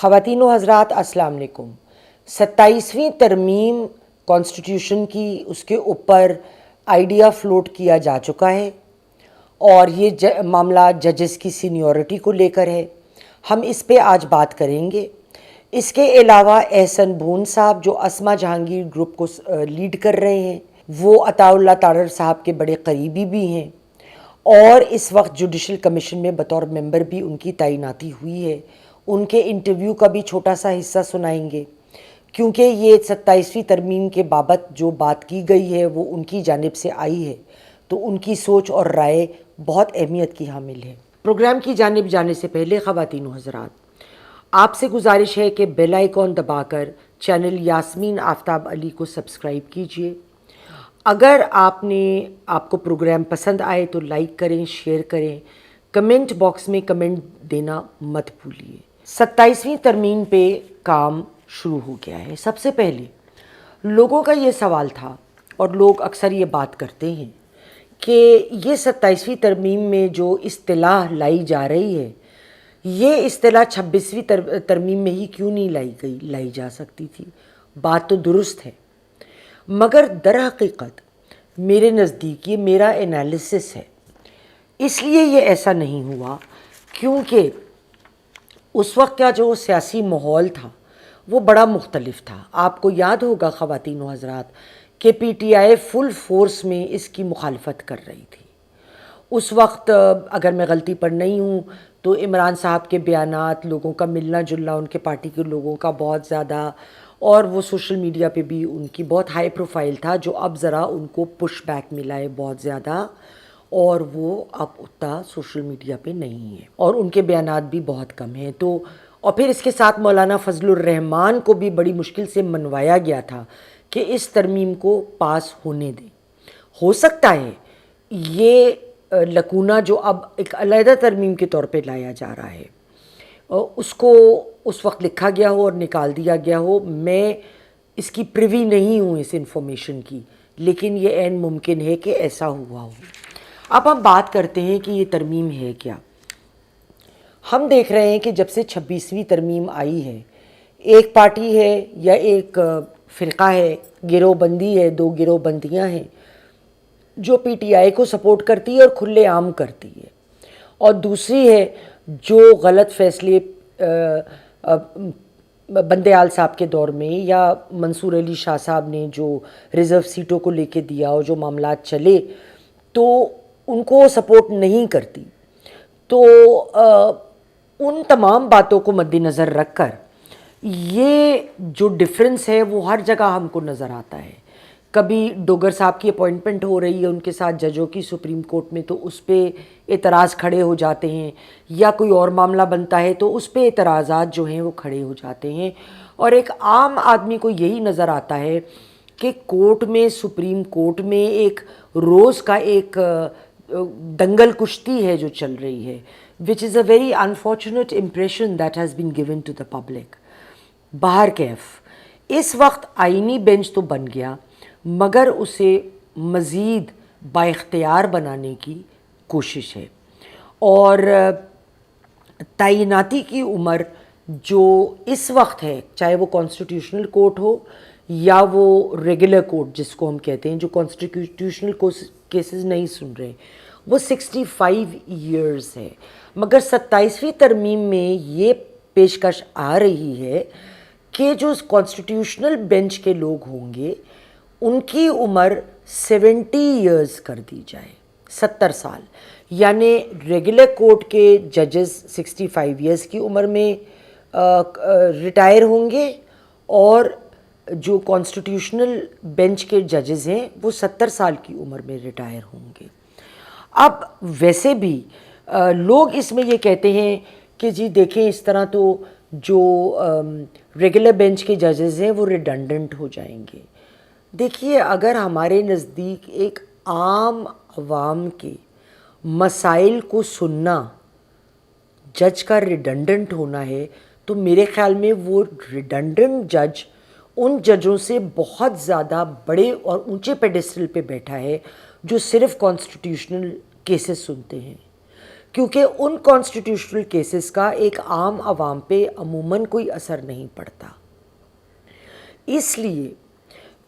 خواتین و حضرات السلام علیکم۔ 27ویں ترمیم کانسٹیٹیوشن کی اس کے اوپر آئیڈیا فلوٹ کیا جا چکا ہے اور یہ معاملہ ججز کی سینیورٹی کو لے کر ہے۔ ہم اس پہ آج بات کریں گے۔ اس کے علاوہ احسن بھون صاحب جو اسما جہانگیر گروپ کو لیڈ کر رہے ہیں، وہ عطا اللہ تارڑ صاحب کے بڑے قریبی بھی ہیں اور اس وقت جوڈیشل کمیشن میں بطور ممبر بھی ان کی تعیناتی ہوئی ہے۔ ان کے انٹرویو کا بھی چھوٹا سا حصہ سنائیں گے، کیونکہ یہ 27ویں ترمیم کے بابت جو بات کی گئی ہے وہ ان کی جانب سے آئی ہے، تو ان کی سوچ اور رائے بہت اہمیت کی حامل ہے۔ پروگرام کی جانب جانے سے پہلے خواتین و حضرات، آپ سے گزارش ہے کہ بیل آئیکن دبا کر چینل یاسمین آفتاب علی کو سبسکرائب کیجئے۔ اگر آپ کو پروگرام پسند آئے تو لائک کریں، شیئر کریں، کمنٹ باکس میں کمنٹ دینا مت بھولیے۔ 27ویں ترمیم پہ کام شروع ہو گیا ہے۔ سب سے پہلے لوگوں کا یہ سوال تھا، اور لوگ اکثر یہ بات کرتے ہیں کہ یہ 27ویں ترمیم میں جو اصطلاح لائی جا رہی ہے، یہ اصطلاح 26ویں ترمیم میں ہی کیوں نہیں لائی جا سکتی تھی؟ بات تو درست ہے، مگر در حقیقت میرے نزدیک یہ میرا انالیسس ہے۔ اس لیے یہ ایسا نہیں ہوا کیونکہ اس وقت کا جو سیاسی ماحول تھا وہ بڑا مختلف تھا۔ آپ کو یاد ہوگا خواتین و حضرات کہ P T I full force میں اس کی مخالفت کر رہی تھی۔ اس وقت اگر میں غلطی پر نہیں ہوں تو عمران صاحب کے بیانات، لوگوں کا ملنا جلنا ان کے پارٹی کے لوگوں کا بہت زیادہ، اور وہ سوشل میڈیا پہ بھی ان کی بہت ہائی پروفائل تھا، جو اب ذرا ان کو پش بیک ملا ہے بہت زیادہ، اور وہ اب اتنا سوشل میڈیا پہ نہیں ہے اور ان کے بیانات بھی بہت کم ہیں۔ تو اور پھر اس کے ساتھ مولانا فضل الرحمان کو بھی بڑی مشکل سے منوایا گیا تھا کہ اس ترمیم کو پاس ہونے دیں۔ ہو سکتا ہے یہ لکونہ جو اب ایک علیحدہ ترمیم کے طور پہ لایا جا رہا ہے، اس کو اس وقت لکھا گیا ہو اور نکال دیا گیا ہو۔ میں اس کی پریوی نہیں ہوں اس انفارمیشن کی، لیکن یہ عین ممکن ہے کہ ایسا ہوا ہو۔ اب ہم بات کرتے ہیں کہ یہ ترمیم ہے کیا۔ ہم دیکھ رہے ہیں کہ جب سے 26ویں ترمیم آئی ہے، ایک پارٹی ہے یا ایک فرقہ ہے، گروہ بندی ہے، دو گروہ بندیاں ہیں جو پی ٹی آئی کو سپورٹ کرتی ہے اور کھلے عام کرتی ہے، اور دوسری ہے جو غلط فیصلے بندیال صاحب کے دور میں یا منصور علی شاہ صاحب نے جو ریزرو سیٹوں کو لے کے دیا اور جو معاملات چلے تو ان کو سپورٹ نہیں کرتی۔ تو ان تمام باتوں کو مد نظر رکھ کر یہ جو ڈفرنس ہے وہ ہر جگہ ہم کو نظر آتا ہے۔ کبھی ڈوگر صاحب کی اپوائنٹمنٹ ہو رہی ہے ان کے ساتھ ججوں کی سپریم کورٹ میں، تو اس پہ اعتراض کھڑے ہو جاتے ہیں، یا کوئی اور معاملہ بنتا ہے تو اس پہ اعتراضات جو ہیں وہ کھڑے ہو جاتے ہیں، اور ایک عام آدمی کو یہی نظر آتا ہے کہ کورٹ میں، سپریم کورٹ میں ایک روز کا ایک دنگل کشتی ہے جو چل رہی ہے، which is a very unfortunate impression that has been given to the public۔ باہر کیف اس وقت آئینی بینچ تو بن گیا، مگر اسے مزید با اختیار بنانے کی کوشش ہے، اور تعیناتی کی عمر جو اس وقت ہے، چاہے وہ کانسٹیٹیوشنل کورٹ ہو یا وہ ریگولر کورٹ جس کو ہم کہتے ہیں، جو کانسٹیٹیوشنل کیسز نہیں سن رہے، وہ 65 ایئرز ہے۔ مگر 27ویں ترمیم میں یہ پیشکش آ رہی ہے کہ جو کانسٹیٹیوشنل بینچ کے لوگ ہوں گے ان کی عمر 70 ایئرز کر دی جائے، 70 سال، یعنی ریگولر کورٹ کے ججز 65 ایئرز کی عمر میں ریٹائر ہوں گے، اور جو کانسٹیٹیوشنل بینچ کے ججز ہیں وہ 70 سال کی عمر میں ریٹائر ہوں گے۔ اب ویسے بھی لوگ اس میں یہ کہتے ہیں کہ جی دیکھیں اس طرح تو جو ریگولر بینچ کے ججز ہیں وہ ریڈنڈنٹ ہو جائیں گے۔ دیکھیے، اگر ہمارے نزدیک ایک عام عوام کے مسائل کو سننا جج کا ریڈنڈنٹ ہونا ہے، تو میرے خیال میں وہ ریڈنڈنٹ جج ان ججوں سے بہت زیادہ بڑے اور اونچے پیڈسٹل پہ بیٹھا ہے جو صرف کانسٹیٹیوشنل کیسز سنتے ہیں، کیونکہ ان کانسٹیٹیوشنل کیسز کا ایک عام عوام پہ عموماً کوئی اثر نہیں پڑتا. اس لیے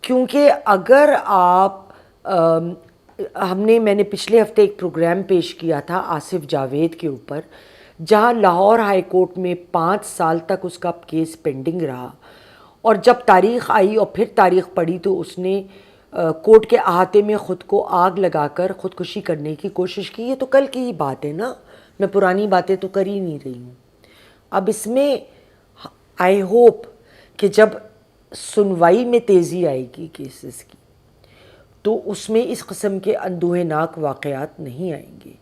کیونکہ اگر آپ میں نے پچھلے ہفتے ایک پروگرام پیش کیا تھا آصف جاوید کے اوپر، جہاں لاہور ہائی کورٹ میں 5 سال تک اس کا کیس پینڈنگ رہا، اور جب تاریخ آئی اور پھر تاریخ پڑھی تو اس نے کورٹ کے احاطے میں خود کو آگ لگا کر خودکشی کرنے کی کوشش کی. یہ تو کل کی ہی بات ہے نا، میں پرانی باتیں تو کر ہی نہیں رہی ہوں. اب اس میں آئی ہوپ کہ جب سنوائی میں تیزی آئے گی کیسز کی تو اس میں اس قسم کے اندوہ ناک واقعات نہیں آئیں گے،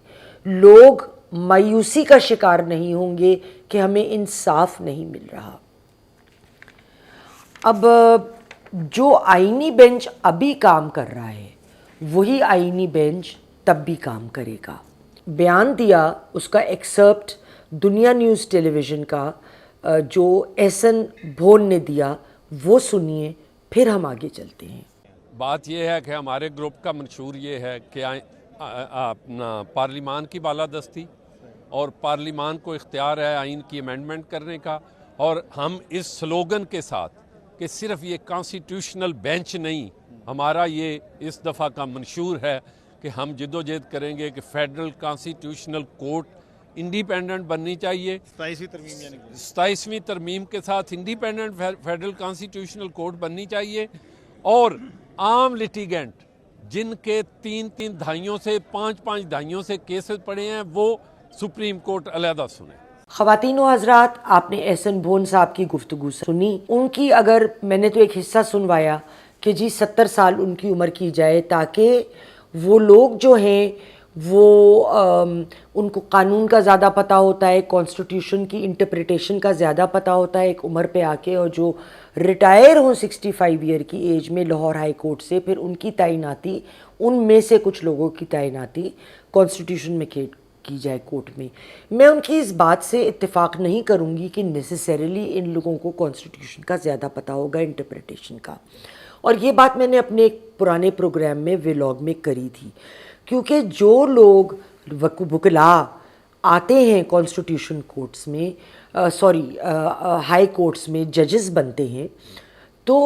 لوگ مایوسی کا شکار نہیں ہوں گے کہ ہمیں انصاف نہیں مل رہا. اب جو آئینی بینچ ابھی کام کر رہا ہے وہی آئینی بینچ تب بھی کام کرے گا. بیان دیا اس کا ایکسرپٹ دنیا نیوز ٹیلی ویژن کا جو احسن بھون نے دیا، وہ سنیے پھر ہم آگے چلتے ہیں. بات یہ ہے کہ ہمارے گروپ کا منشور یہ ہے کہ اپنا پارلیمان کی بالادستی اور پارلیمان کو اختیار ہے آئین کی امینڈمنٹ کرنے کا، اور ہم اس سلوگن کے ساتھ کہ صرف یہ کانسٹیٹیوشنل بینچ نہیں، ہمارا یہ اس دفعہ کا منشور ہے کہ ہم جدوجہد کریں گے کہ فیڈرل کانسٹیٹیوشنل کورٹ انڈیپینڈنٹ بننی چاہیے. 27ویں ترمیم کے ساتھ انڈیپینڈنٹ فیڈرل کانسٹیٹیوشنل کورٹ بننی چاہیے، اور عام لٹیگنٹ جن کے 3 دہائیوں سے 5 دہائیوں سے کیسز پڑے ہیں وہ سپریم کورٹ علیحدہ سنیں. خواتین و حضرات، آپ نے احسن بھون صاحب کی گفتگو سنی. ان کی اگر میں نے تو ایک حصہ سنوایا کہ جی 70 سال ان کی عمر کی جائے تاکہ وہ لوگ جو ہیں وہ ان کو قانون کا زیادہ پتہ ہوتا ہے، کانسٹیٹیوشن کی انٹرپریٹیشن کا زیادہ پتہ ہوتا ہے ایک عمر پہ آ کے، اور جو ریٹائر ہوں 65 ایئر کی ایج میں لاہور ہائی کورٹ سے، پھر ان کی تعیناتی، ان میں سے کچھ لوگوں کی تعیناتی کانسٹیٹیوشن میں کی جائے کورٹ میں. میں ان کی اس بات سے اتفاق نہیں کروں گی کہ نیسیسریلی ان لوگوں کو کانسٹیٹیوشن کا زیادہ پتہ ہوگا، انٹرپریٹیشن کا. اور یہ بات میں نے اپنے ایک پرانے پروگرام میں ولاگ میں کری تھی، کیونکہ جو لوگ وکلاء آتے ہیں کانسٹیٹیوشن کورٹس میں ہائی کورٹس میں ججز بنتے ہیں، تو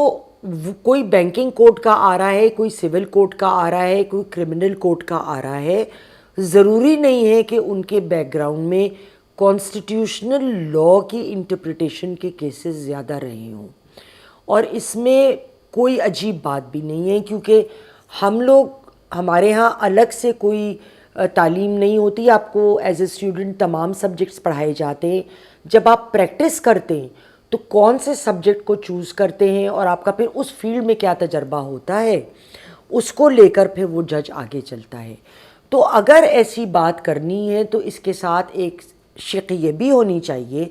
کوئی بینکنگ کورٹ کا آ رہا ہے، کوئی سول کورٹ کا آ رہا ہے، کوئی کرمنل کورٹ کا آ رہا ہے، ضروری نہیں ہے کہ ان کے بیک گراؤنڈ میں کانسٹیٹیوشنل لاء کی انٹرپریٹیشن کے کیسز زیادہ رہے ہوں. اور اس میں کوئی عجیب بات بھی نہیں ہے، کیونکہ ہمارے ہاں الگ سے کوئی تعلیم نہیں ہوتی. آپ کو ایز اے اسٹوڈنٹ تمام سبجیکٹس پڑھائے جاتے ہیں. جب آپ پریکٹس کرتے ہیں تو کون سے سبجیکٹ کو چوز کرتے ہیں اور آپ کا پھر اس فیلڈ میں کیا تجربہ ہوتا ہے، اس کو لے کر پھر وہ جج آگے چلتا ہے. تو اگر ایسی بات کرنی ہے تو اس کے ساتھ ایک شق یہ بھی ہونی چاہیے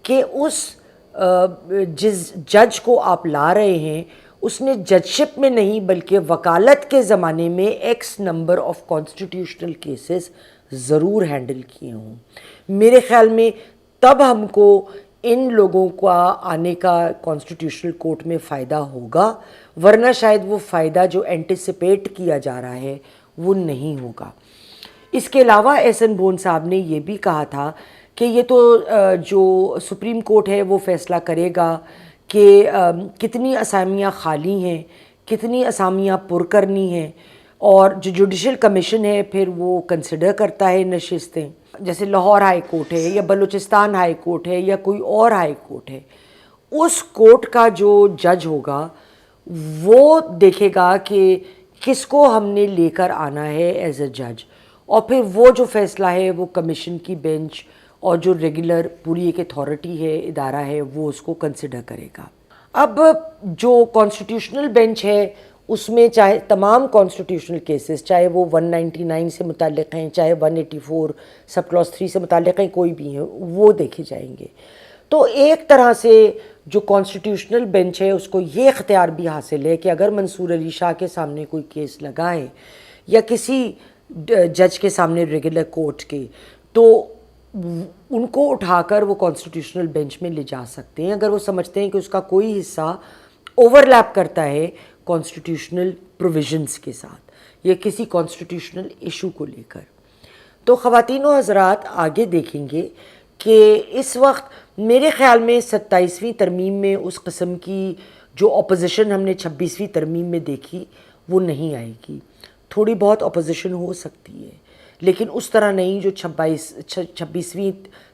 کہ اس جس جج کو آپ لا رہے ہیں اس نے جج شپ میں نہیں بلکہ وکالت کے زمانے میں x number of constitutional cases ضرور ہینڈل کیے ہوں. میرے خیال میں تب ہم کو ان لوگوں کا آنے کا کانسٹیٹیوشنل کورٹ میں فائدہ ہوگا، ورنہ شاید وہ فائدہ جو اینٹیسپیٹ کیا جا رہا ہے وہ نہیں ہوگا. اس کے علاوہ احسن بھون صاحب نے یہ بھی کہا تھا کہ یہ تو جو سپریم کورٹ ہے وہ فیصلہ کرے گا کہ کتنی اسامیاں خالی ہیں، کتنی اسامیاں پر کرنی ہیں، اور جو جوڈیشل کمیشن ہے پھر وہ کنسیڈر کرتا ہے نشستیں. جیسے لاہور ہائی کورٹ ہے یا بلوچستان ہائی کورٹ ہے یا کوئی اور ہائی کورٹ ہے، اس کورٹ کا جو جج ہوگا وہ دیکھے گا کہ کس کو ہم نے لے کر آنا ہے ایز اے جج، اور پھر وہ جو فیصلہ ہے وہ کمیشن کی بینچ اور جو ریگولر پوری ایک اتھارٹی ہے، ادارہ ہے، وہ اس کو کنسیڈر کرے گا. اب جو کانسٹیٹیوشنل بینچ ہے اس میں چاہے تمام کانسٹیٹیوشنل کیسز، چاہے وہ 199 سے متعلق ہیں، چاہے 184 سب کلاس 3 سے متعلق ہیں، کوئی بھی ہیں، وہ دیکھے جائیں گے. تو ایک طرح سے جو کانسٹیٹیوشنل بینچ ہے اس کو یہ اختیار بھی حاصل ہے کہ اگر منصور علی شاہ کے سامنے کوئی کیس لگا ہے یا کسی جج کے سامنے ریگولر کورٹ کے، تو ان کو اٹھا کر وہ کانسٹیٹیوشنل بینچ میں لے جا سکتے ہیں اگر وہ سمجھتے ہیں کہ اس کا کوئی حصہ اوور لیپ کرتا ہے کانسٹیٹیوشنل پروویژنس کے ساتھ یا کسی کانسٹیٹیوشنل ایشو کو لے کر. تو خواتین و حضرات آگے دیکھیں گے کہ اس وقت میرے خیال میں 27ویں ترمیم میں اس قسم کی جو اپوزیشن ہم نے 26ویں ترمیم میں دیکھی وہ نہیں آئے گی. تھوڑی بہت اپوزیشن ہو سکتی ہے لیکن اس طرح نہیں جو 26ویں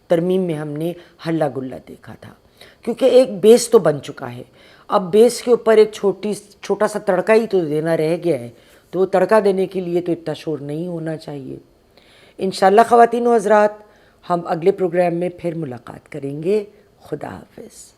ترمیم میں ہم نے ہلا گلا دیکھا تھا، کیونکہ ایک بیس تو بن چکا ہے. اب بیس کے اوپر ایک چھوٹا سا تڑکا ہی تو دینا رہ گیا ہے، تو وہ تڑکا دینے کے لیے تو اتنا شور نہیں ہونا چاہیے. انشاءاللہ خواتین و حضرات ہم اگلے پروگرام میں پھر ملاقات کریں گے. خدا حافظ.